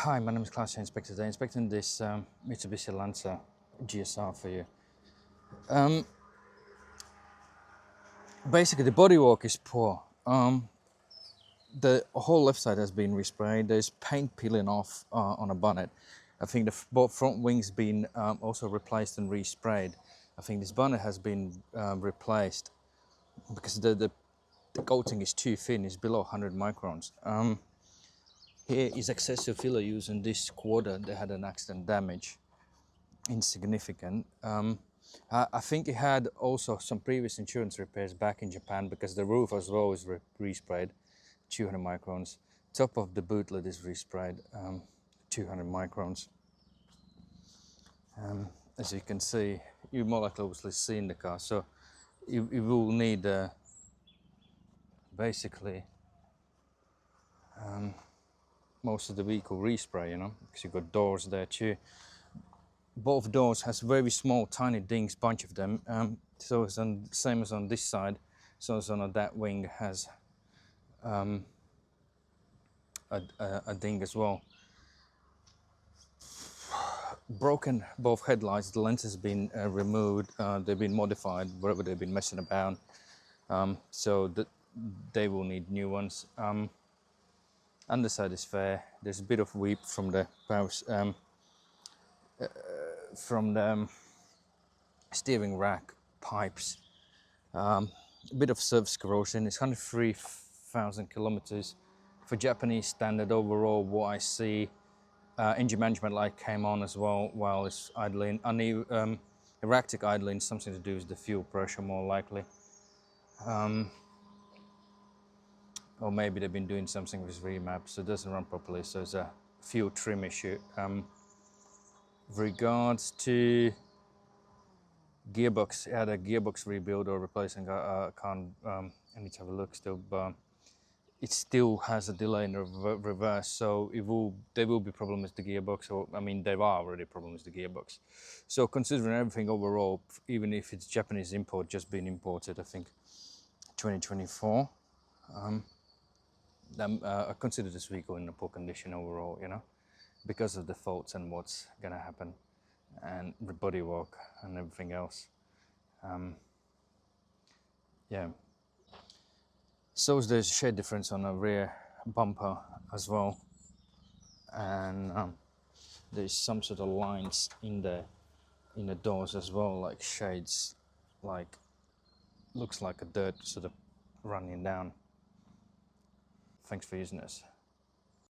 Hi, my name is Klaus, Inspector. Today inspecting this Mitsubishi Lancer GSR for you. Basically, the bodywork is poor. The whole left side has been resprayed. There's paint peeling off on a bonnet. I think the both front wings been also replaced and resprayed. I think this bonnet has been replaced because the coating is too thin. It's below 100 microns. Here is excessive filler use in this quarter. They had an accident damage, insignificant. I think it had also some previous insurance repairs back in Japan because the roof as well is resprayed, 200 microns. Top of the boot lid is resprayed, 200 microns. As you can see, you more likely obviously see in the car, so you will need basically most of the vehicle respray, you know, because you've got doors there too. Both doors has very small, tiny dings, bunch of them. So it's on same as on this side. So it's on that wing has a ding as well. Broken both headlights. The lens has been removed. They've been modified wherever they've been messing about. So they will need new ones. Underside is fair. There's a bit of weep from the steering rack pipes. A bit of surface corrosion. It's 103,000 kilometers. For Japanese standard overall, what I see, engine management light came on as well while it's idling. Erratic idling, something to do with the fuel pressure more likely. Or maybe they've been doing something with remap, so it doesn't run properly, so it's a fuel trim issue. With regards to gearbox, it had a gearbox rebuild or replacing. I need to have a look still, but it still has a delay in the reverse, so there will be problems with the gearbox, or I mean there are already problems with the gearbox. So considering everything overall, even if it's Japanese import, just being imported, I think 2024, I consider this vehicle in a poor condition overall, you know, because of the faults and what's gonna happen, and the bodywork and everything else. Yeah. So there's a shade difference on the rear bumper as well, and there's some sort of lines in the doors as well, like shades, like looks like a dirt sort of running down. Thanks for using this.